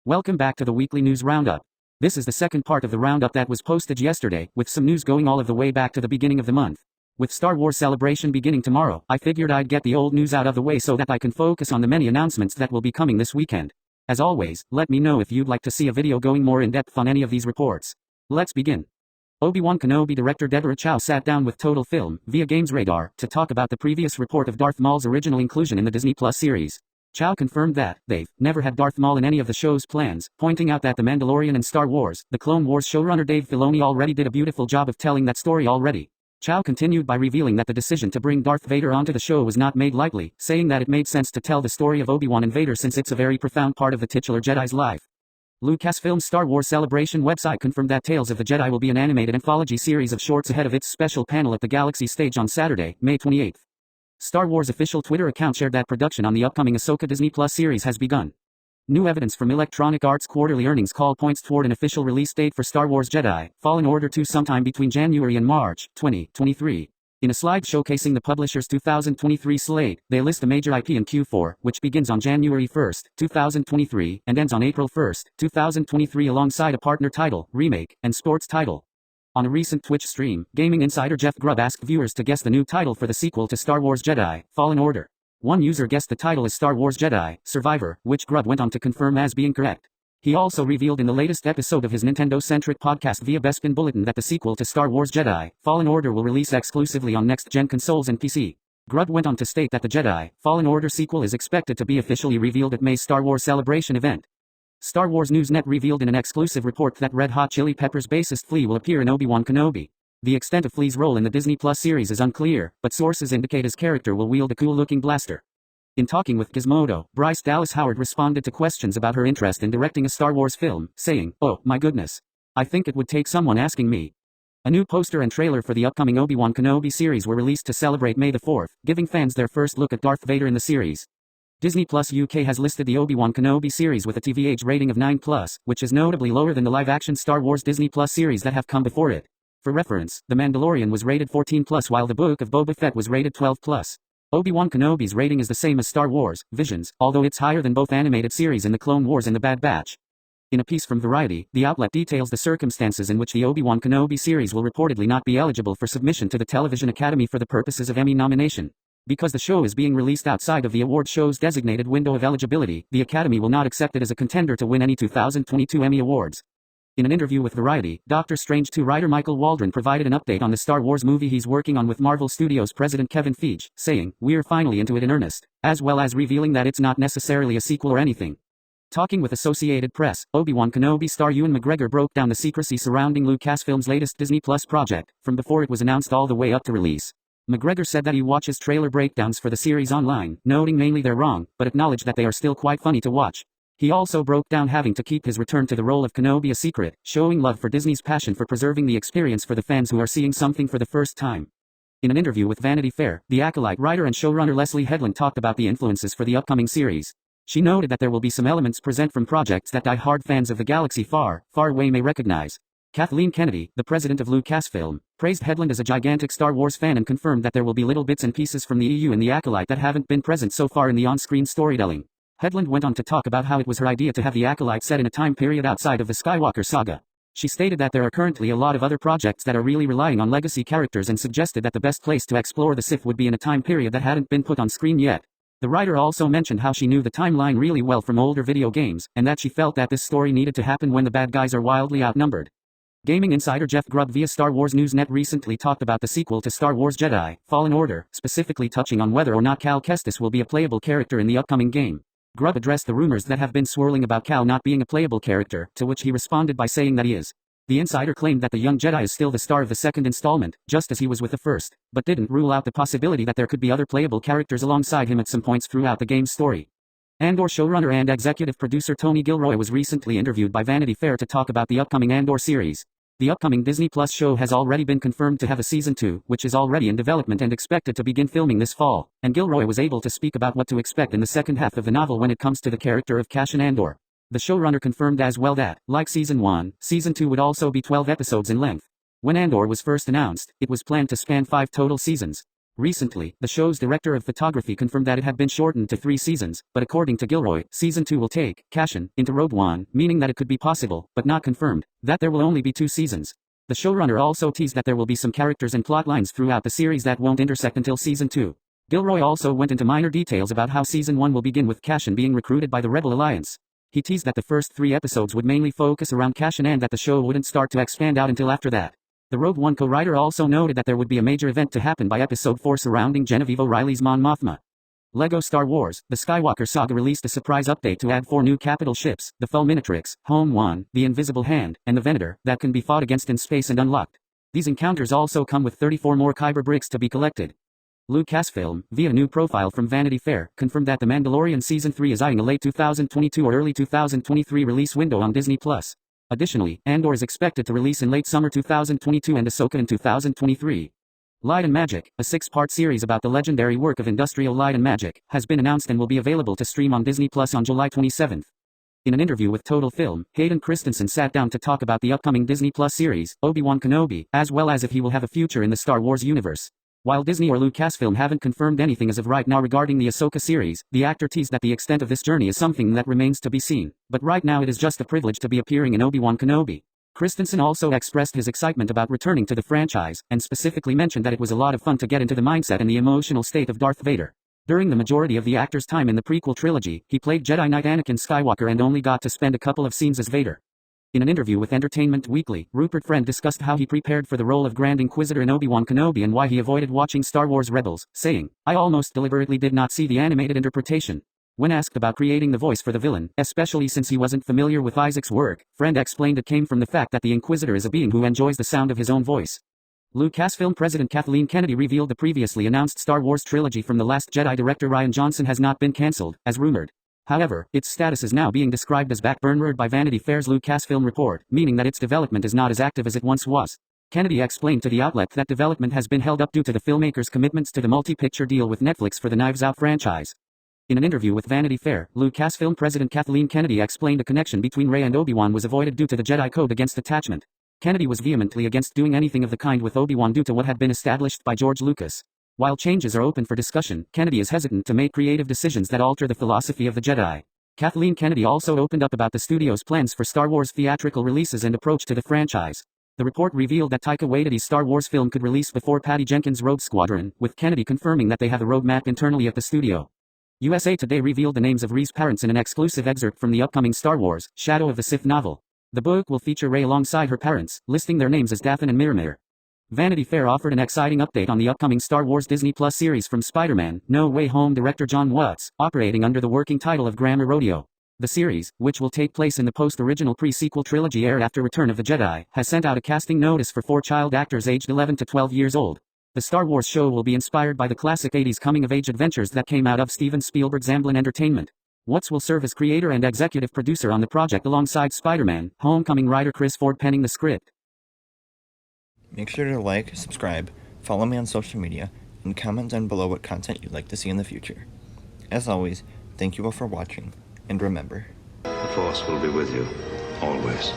Welcome back to the weekly news roundup. This is the second part of the roundup that was posted yesterday, with some news going all of the way back to the beginning of the month. With Star Wars Celebration beginning tomorrow, I figured I'd get the old news out of the way so that I can focus on the many announcements that will be coming this weekend. As always, let me know if you'd like to see a video going more in depth on any of these reports. Let's begin. Obi-Wan Kenobi director Deborah Chow sat down with Total Film, via Games Radar, to talk about the previous report of Darth Maul's original inclusion in the Disney Plus series. Chow confirmed that they've never had Darth Maul in any of the show's plans, pointing out that The Mandalorian and Star Wars, the Clone Wars showrunner Dave Filoni already did a beautiful job of telling that story already. Chow continued by revealing that the decision to bring Darth Vader onto the show was not made lightly, saying that it made sense to tell the story of Obi-Wan and Vader since it's a very profound part of the titular Jedi's life. Lucasfilm's Star Wars Celebration website confirmed that Tales of the Jedi will be an animated anthology series of shorts ahead of its special panel at the Galaxy stage on Saturday, May 28. Star Wars official Twitter account shared that production on the upcoming Ahsoka Disney Plus series has begun. New evidence from Electronic Arts' quarterly earnings call points toward an official release date for Star Wars Jedi, Fallen Order 2 sometime between January and March 2023. In a slide showcasing the publisher's 2023 slate, they list the major IP in Q4, which begins on January 1, 2023, and ends on April 1, 2023 alongside a partner title, remake, and sports title. On a recent Twitch stream, gaming insider Jeff Grubb asked viewers to guess the new title for the sequel to Star Wars Jedi, Fallen Order. One user guessed the title as Star Wars Jedi, Survivor, which Grubb went on to confirm as being correct. He also revealed in the latest episode of his Nintendo-centric podcast via Bespin Bulletin that the sequel to Star Wars Jedi, Fallen Order will release exclusively on next-gen consoles and PC. Grubb went on to state that the Jedi, Fallen Order sequel is expected to be officially revealed at May's Star Wars Celebration event. Star Wars Newsnet revealed in an exclusive report that Red Hot Chili Peppers bassist Flea will appear in Obi-Wan Kenobi. The extent of Flea's role in the Disney Plus series is unclear, but sources indicate his character will wield a cool-looking blaster. In talking with Gizmodo, Bryce Dallas Howard responded to questions about her interest in directing a Star Wars film, saying, "Oh, my goodness. I think it would take someone asking me." A new poster and trailer for the upcoming Obi-Wan Kenobi series were released to celebrate May the 4th, giving fans their first look at Darth Vader in the series. Disney Plus UK has listed the Obi-Wan Kenobi series with a TV age rating of 9+, which is notably lower than the live-action Star Wars Disney Plus series that have come before it. For reference, The Mandalorian was rated 14+, while The Book of Boba Fett was rated 12+. Obi-Wan Kenobi's rating is the same as Star Wars, Visions, although it's higher than both animated series in The Clone Wars and The Bad Batch. In a piece from Variety, the outlet details the circumstances in which the Obi-Wan Kenobi series will reportedly not be eligible for submission to the Television Academy for the purposes of Emmy nomination. Because the show is being released outside of the award show's designated window of eligibility, the Academy will not accept it as a contender to win any 2022 Emmy Awards. In an interview with Variety, Doctor Strange 2 writer Michael Waldron provided an update on the Star Wars movie he's working on with Marvel Studios president Kevin Feige, saying, "We're finally into it in earnest," as well as revealing that it's not necessarily a sequel or anything. Talking with Associated Press, Obi-Wan Kenobi star Ewan McGregor broke down the secrecy surrounding Lucasfilm's latest Disney Plus project, from before it was announced all the way up to release. McGregor said that he watches trailer breakdowns for the series online, noting mainly they're wrong, but acknowledged that they are still quite funny to watch. He also broke down having to keep his return to the role of Kenobi a secret, showing love for Disney's passion for preserving the experience for the fans who are seeing something for the first time. In an interview with Vanity Fair, The Acolyte writer and showrunner Leslie Headland talked about the influences for the upcoming series. She noted that there will be some elements present from projects that die-hard fans of the galaxy far, far away may recognize. Kathleen Kennedy, the president of Lucasfilm, praised Headland as a gigantic Star Wars fan and confirmed that there will be little bits and pieces from the EU and The Acolyte that haven't been present so far in the on-screen storytelling. Headland went on to talk about how it was her idea to have The Acolyte set in a time period outside of the Skywalker saga. She stated that there are currently a lot of other projects that are really relying on legacy characters and suggested that the best place to explore the Sith would be in a time period that hadn't been put on screen yet. The writer also mentioned how she knew the timeline really well from older video games, and that she felt that this story needed to happen when the bad guys are wildly outnumbered. Gaming insider Jeff Grubb via Star Wars Newsnet recently talked about the sequel to Star Wars Jedi, Fallen Order, specifically touching on whether or not Cal Kestis will be a playable character in the upcoming game. Grubb addressed the rumors that have been swirling about Cal not being a playable character, to which he responded by saying that he is. The insider claimed that the young Jedi is still the star of the second installment, just as he was with the first, but didn't rule out the possibility that there could be other playable characters alongside him at some points throughout the game's story. Andor showrunner and executive producer Tony Gilroy was recently interviewed by Vanity Fair to talk about the upcoming Andor series. The upcoming Disney Plus show has already been confirmed to have a season 2, which is already in development and expected to begin filming this fall, and Gilroy was able to speak about what to expect in the second half of the novel when it comes to the character of Cassian Andor. The showrunner confirmed as well that, like Season 1, Season 2 would also be 12 episodes in length. When Andor was first announced, it was planned to span 5 total seasons. Recently, the show's director of photography confirmed that it had been shortened to 3 seasons, but according to Gilroy, Season 2 will take cash-in into Rogue One, meaning that it could be possible, but not confirmed, that there will only be 2 seasons. The showrunner also teased that there will be some characters and plot lines throughout the series that won't intersect until Season 2. Gilroy also went into minor details about how Season 1 will begin with Cassian being recruited by the Rebel Alliance. He teased that the first 3 episodes would mainly focus around Cassian and that the show wouldn't start to expand out until after that. The Rogue One co-writer also noted that there would be a major event to happen by Episode 4 surrounding Genevieve O'Reilly's Mon Mothma. LEGO Star Wars, the Skywalker Saga released a surprise update to add 4 new capital ships, the Fulminatrix, Home One, the Invisible Hand, and the Venator, that can be fought against in space and unlocked. These encounters also come with 34 more Kyber bricks to be collected. Lucasfilm, via a new profile from Vanity Fair, confirmed that The Mandalorian Season 3 is eyeing a late 2022 or early 2023 release window on Disney+. Additionally, Andor is expected to release in late summer 2022 and Ahsoka in 2023. Light and Magic, a 6-part series about the legendary work of industrial light and magic, has been announced and will be available to stream on Disney Plus on July 27. In an interview with Total Film, Hayden Christensen sat down to talk about the upcoming Disney Plus series, Obi-Wan Kenobi, as well as if he will have a future in the Star Wars universe. While Disney or Lucasfilm haven't confirmed anything as of right now regarding the Ahsoka series, the actor teased that the extent of this journey is something that remains to be seen. But right now it is just a privilege to be appearing in Obi-Wan Kenobi. Christensen also expressed his excitement about returning to the franchise, and specifically mentioned that it was a lot of fun to get into the mindset and the emotional state of Darth Vader. During the majority of the actor's time in the prequel trilogy, he played Jedi Knight Anakin Skywalker and only got to spend a couple of scenes as Vader. In an interview with Entertainment Weekly, Rupert Friend discussed how he prepared for the role of Grand Inquisitor in Obi-Wan Kenobi and why he avoided watching Star Wars Rebels, saying, "I almost deliberately did not see the animated interpretation." When asked about creating the voice for the villain, especially since he wasn't familiar with Isaac's work, Friend explained it came from the fact that the Inquisitor is a being who enjoys the sound of his own voice. Lucasfilm President Kathleen Kennedy revealed the previously announced Star Wars trilogy from The Last Jedi director Rian Johnson has not been cancelled, as rumored. However, its status is now being described as backburnered by Vanity Fair's Lucasfilm report, meaning that its development is not as active as it once was. Kennedy explained to the outlet that development has been held up due to the filmmaker's commitments to the multi-picture deal with Netflix for the Knives Out franchise. In an interview with Vanity Fair, Lucasfilm President Kathleen Kennedy explained a connection between Rey and Obi-Wan was avoided due to the Jedi Code against attachment. Kennedy was vehemently against doing anything of the kind with Obi-Wan due to what had been established by George Lucas. While changes are open for discussion, Kennedy is hesitant to make creative decisions that alter the philosophy of the Jedi. Kathleen Kennedy also opened up about the studio's plans for Star Wars theatrical releases and approach to the franchise. The report revealed that Taika Waititi's Star Wars film could release before Patty Jenkins' Rogue Squadron, with Kennedy confirming that they have a roadmap internally at the studio. USA Today revealed the names of Rey's parents in an exclusive excerpt from the upcoming Star Wars, Shadow of the Sith novel. The book will feature Rey alongside her parents, listing their names as Dathan and Miramir. Vanity Fair offered an exciting update on the upcoming Star Wars Disney Plus series from Spider-Man, No Way Home director John Watts, operating under the working title of Grammar Rodeo. The series, which will take place in the post-original pre-sequel trilogy aired after Return of the Jedi, has sent out a casting notice for 4 child actors aged 11 to 12 years old. The Star Wars show will be inspired by the classic 80s coming-of-age adventures that came out of Steven Spielberg's Amblin Entertainment. Watts will serve as creator and executive producer on the project alongside Spider-Man, Homecoming writer Chris Ford penning the script. Make sure to like, subscribe, follow me on social media, and comment down below what content you'd like to see in the future. As always, thank you all for watching, and remember, the Force will be with you, always.